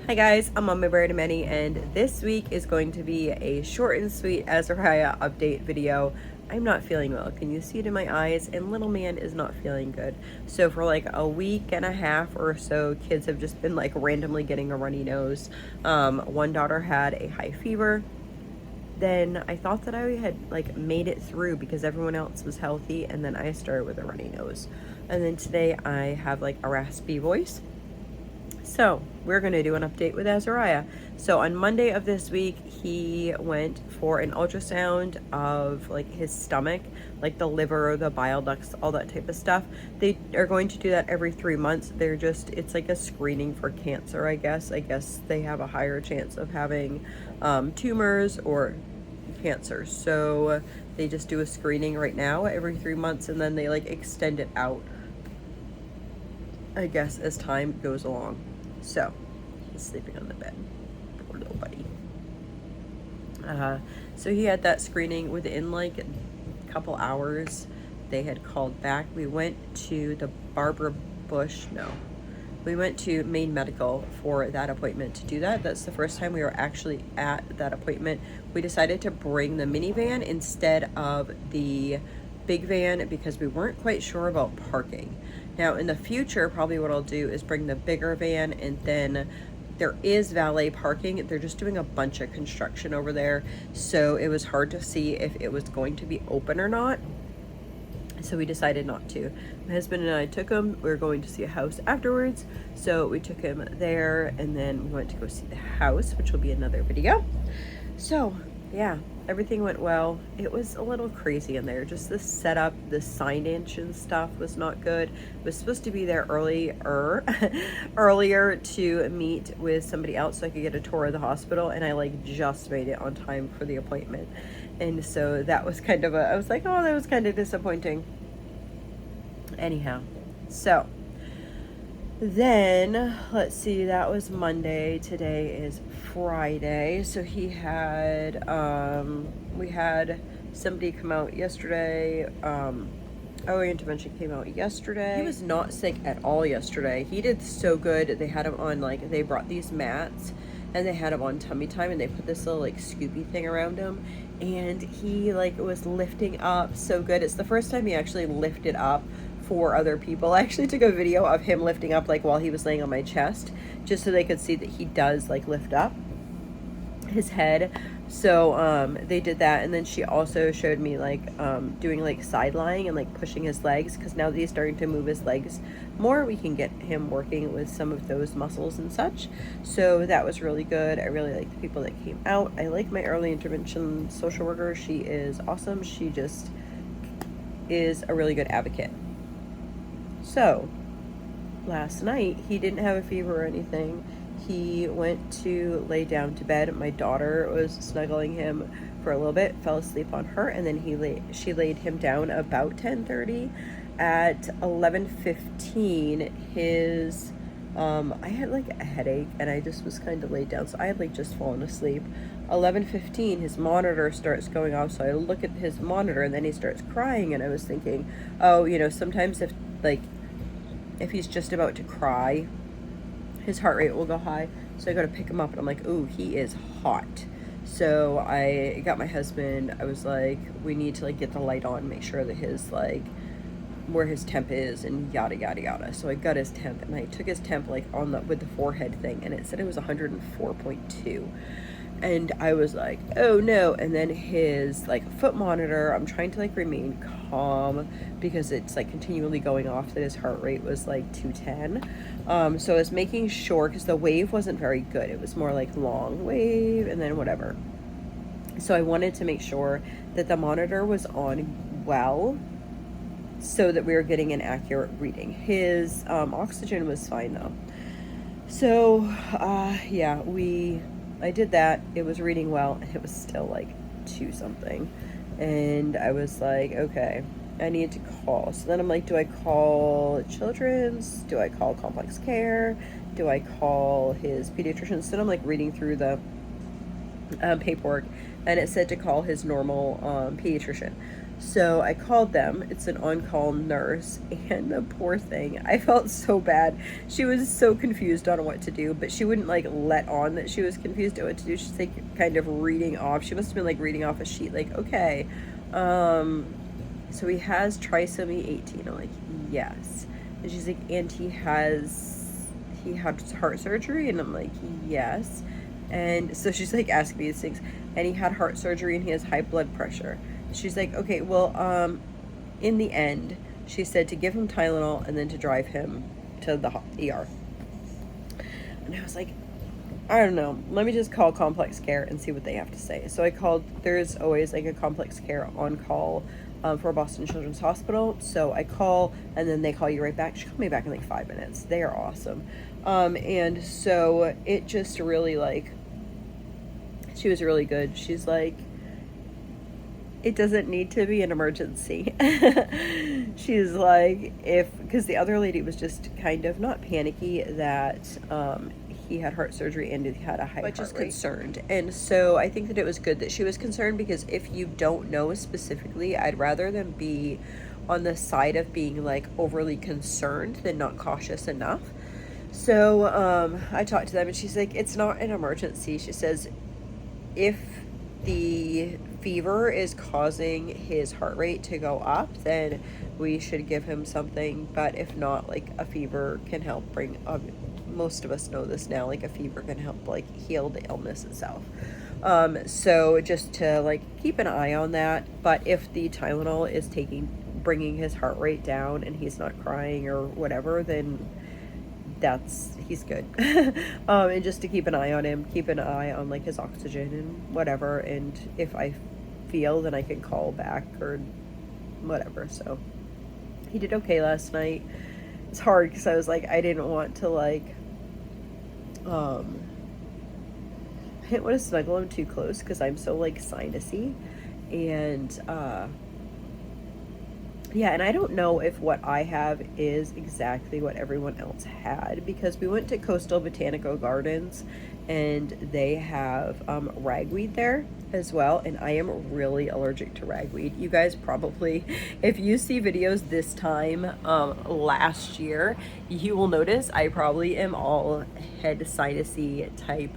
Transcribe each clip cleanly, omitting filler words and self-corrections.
Hi guys, I'm on my bird many, and this week is going to be a short and sweet Azariah update video. I'm not feeling well. Can you see it in my eyes? And little man is not feeling good. So for like a week and a half or so, kids have just been like randomly getting a runny nose. One daughter had a high fever. Then I thought that I had like made it through because everyone else was healthy, and then I started with a runny nose. And then today I have like a raspy voice. So we're going to do an update with Azariah. So on Monday of this week, he went for an ultrasound of like his stomach, like the liver, the bile ducts, all that type of stuff. They are going to do that every 3 months. It's like a screening for cancer, I guess. I guess they have a higher chance of having tumors or cancer. So they just do a screening right now every 3 months, and then they like extend it out, I guess, as time goes along. So he's sleeping on the bed, poor little buddy. So he had that screening. Within like a couple hours they had called back. We went to the we went to Maine Medical for that appointment to do that. That's the first time we were actually at that appointment. We decided to bring the minivan instead of the big van because we weren't quite sure about parking. Now in the future, probably what I'll do is bring the bigger van, and then there is valet parking. They're just doing a bunch of construction over there, so it was hard to see if it was going to be open or not. So we decided not to. My husband and I took him. We were going to see a house afterwards, so we took him there, and then we went to go see the house, which will be another video. So yeah, everything went well. It was a little crazy in there. Just the setup, the signage and stuff was not good. I was supposed to be there earlier to meet with somebody else so I could get a tour of the hospital, and I like just made it on time for the appointment. And so that was kind of I was like, oh, that was kind of disappointing. Anyhow, so then let's see, that was Monday. Today is Friday. So he had we had somebody come out yesterday. Early intervention came out yesterday. He was not sick at all yesterday. He did so good. They had him on, like, they brought these mats and they had him on tummy time, and they put this little like scoopy thing around him, and he like was lifting up so good. It's the first time he actually lifted up for other people. I actually took a video of him lifting up like while he was laying on my chest, just so they could see that he does like lift up his head. So they did that, and then she also showed me like doing like side lying and like pushing his legs, because now that he's starting to move his legs more, we can get him working with some of those muscles and such. So that was really good. I really like the people that came out. I like my early intervention social worker. She is awesome. She just is a really good advocate. So last night he didn't have a fever or anything. He went to lay down to bed. My daughter was snuggling him for a little bit, fell asleep on her, and then she laid him down about 10:30. At 11:15, his I had like a headache, and I just was kind of laid down, so I had like just fallen asleep. 11:15, his monitor starts going off, so I look at his monitor, and then he starts crying, and I was thinking, oh, you know, sometimes if he's just about to cry, his heart rate will go high. So I go to pick him up, and I'm like, ooh, he is hot. So I got my husband. I was like, we need to like get the light on, make sure that his like where his temp is, and yada yada yada. So I got his temp, and I took his temp like on the with the forehead thing, and it said it was 104.2. And I was like, oh no. And then his like foot monitor, I'm trying to like remain calm because it's like continually going off that his heart rate was like 210. So I was making sure, because the wave wasn't very good. It was more like long wave and then whatever. So I wanted to make sure that the monitor was on well, so that we were getting an accurate reading. His oxygen was fine though. So yeah, I did that. It was reading well. It was still like 2 something. And I was like, okay, I need to call. So then I'm like, do I call Children's? Do I call Complex Care? Do I call his pediatrician? So then I'm like reading through the paperwork, and it said to call his normal pediatrician. So I called them. It's an on-call nurse, and the poor thing, I felt so bad. She was so confused on what to do, but she wouldn't like let on that she was confused at what to do. She's like kind of reading off. She must have been like reading off a sheet, like, okay, so he has trisomy 18. I'm like, yes. And she's like, and he had heart surgery, and I'm like, yes. And so she's like asking me these things, and he had heart surgery and he has high blood pressure. She's like, okay, well, in the end, she said to give him Tylenol and then to drive him to the ER. And I was like, I don't know, let me just call complex care and see what they have to say. So I called. There's always like a complex care on call for Boston Children's Hospital. So I call, and then they call you right back. She called me back in like 5 minutes. They are awesome. And so it just really like, she was really good. She's like, it doesn't need to be an emergency. She's like, because the other lady was just kind of not panicky that he had heart surgery and he had a high heart rate, but just concerned. And so I think that it was good that she was concerned, because if you don't know specifically, I'd rather them be on the side of being like overly concerned than not cautious enough. So I talked to them, and she's like, it's not an emergency. She says, if the fever is causing his heart rate to go up, then we should give him something. But if not, like, a fever can help bring most of us know this now, like a fever can help like heal the illness itself. So just to like keep an eye on that. But if the Tylenol is bringing his heart rate down and he's not crying or whatever, then he's good. And just to keep an eye on him, keep an eye on like his oxygen and whatever, and if I feel, then I can call back or whatever. So he did okay last night. It's hard because I was like, I didn't want to like I didn't want to snuggle him too close because I'm so like sinusy, and yeah, and I don't know if what I have is exactly what everyone else had, because we went to Coastal Botanical Gardens and they have ragweed there as well, and I am really allergic to ragweed. You guys probably, if you see videos this time last year, you will notice I probably am all head sinusy type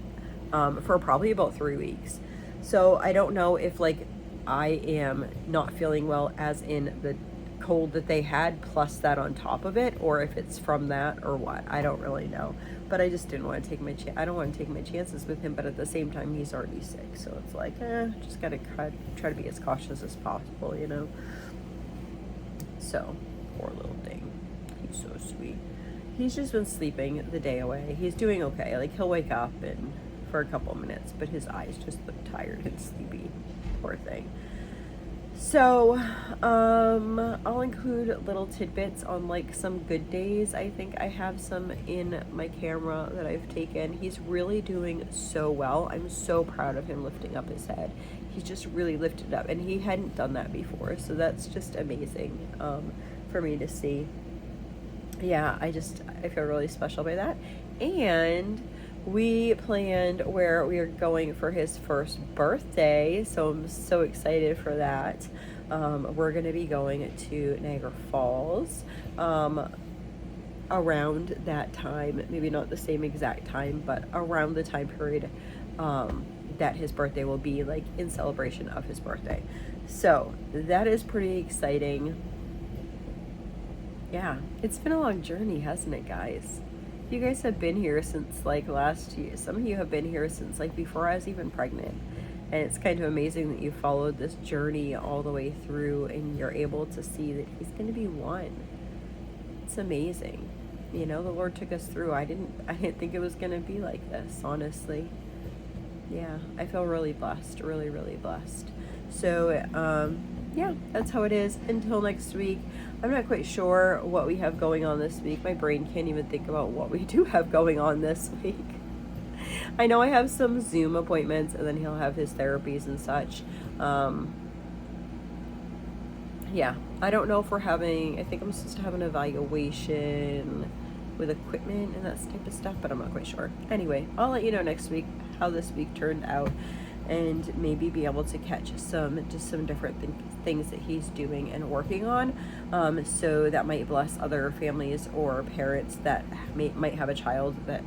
for probably about 3 weeks. So I don't know if like I am not feeling well as in the cold that they had plus that on top of it, or if it's from that or what. I don't really know, but I just didn't want to take my I don't want to take my chances with him, but at the same time he's already sick, so it's like just gotta try to be as cautious as possible, you know. So poor little thing, he's so sweet. He's just been sleeping the day away. He's doing okay. Like, he'll wake up and for a couple minutes, but his eyes just look tired and sleepy, poor thing. So, I'll include little tidbits on like some good days. I think I have some in my camera that I've taken. He's really doing so well. I'm so proud of him lifting up his head. He just really lifted up, and he hadn't done that before. So that's just amazing for me to see. Yeah, I feel really special by that. And we planned where we are going for his first birthday, so I'm so excited for that. We're going to be going to Niagara Falls around that time, maybe not the same exact time, but around the time period that his birthday will be, like in celebration of his birthday. So that is pretty exciting. Yeah, it's been a long journey, hasn't it, guys? You guys have been here since like last year. Some of you have been here since like before I was even pregnant. And it's kind of amazing that you followed this journey all the way through and you're able to see that he's going to be one. It's amazing. You know, the Lord took us through. I didn't think it was going to be like this, honestly. Yeah, I feel really blessed, really, really blessed. So, yeah, that's how it is. Until next week. I'm not quite sure what we have going on this week. My brain can't even think about what we do have going on this week. I know I have some Zoom appointments, and then he'll have his therapies and such. Yeah, I don't know if we're having, I think I'm supposed to have an evaluation with equipment and that type of stuff, but I'm not quite sure. Anyway, I'll let you know next week how this week turned out, and maybe be able to catch some different things that he's doing and working on. So that might bless other families or parents that might have a child that,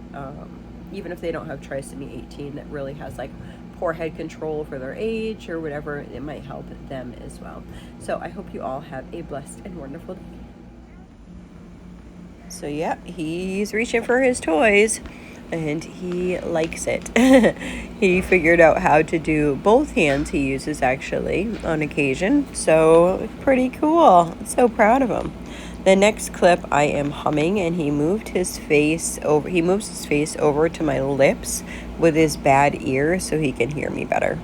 even if they don't have trisomy 18, that really has like poor head control for their age or whatever, it might help them as well. So I hope you all have a blessed and wonderful day. So yeah, he's reaching for his toys and he likes it. He figured out how to do both hands he uses actually on occasion. So pretty cool. So proud of him. The next clip I am humming and he moves his face over to my lips with his bad ear so he can hear me better.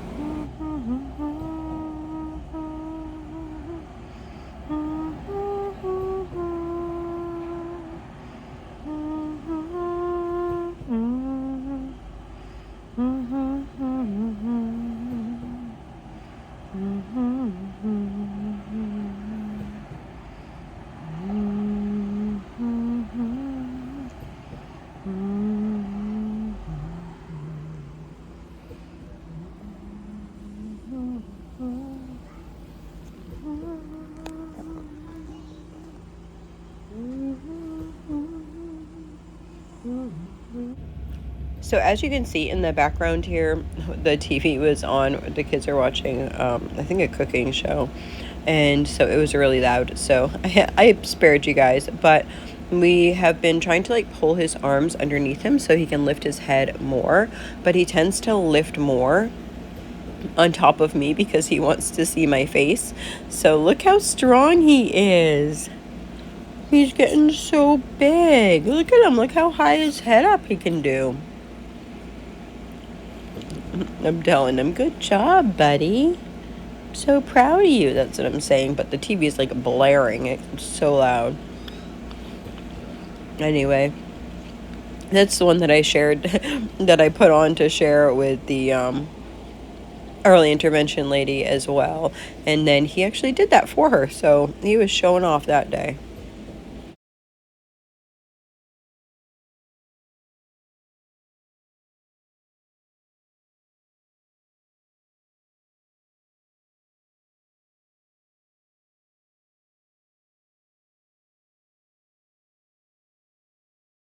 So as you can see in the background here, the TV was on. The kids are watching, I think, a cooking show. And so it was really loud. So I spared you guys. But we have been trying to like pull his arms underneath him so he can lift his head more. But he tends to lift more on top of me because he wants to see my face. So look how strong he is. He's getting so big. Look at him. Look how high his head up he can do. I'm telling him, good job, buddy. I'm so proud of you. That's what I'm saying. But the TV is like blaring. It's so loud. Anyway, that's the one that I shared, that I put on to share with the early intervention lady as well. And then he actually did that for her. So he was showing off that day.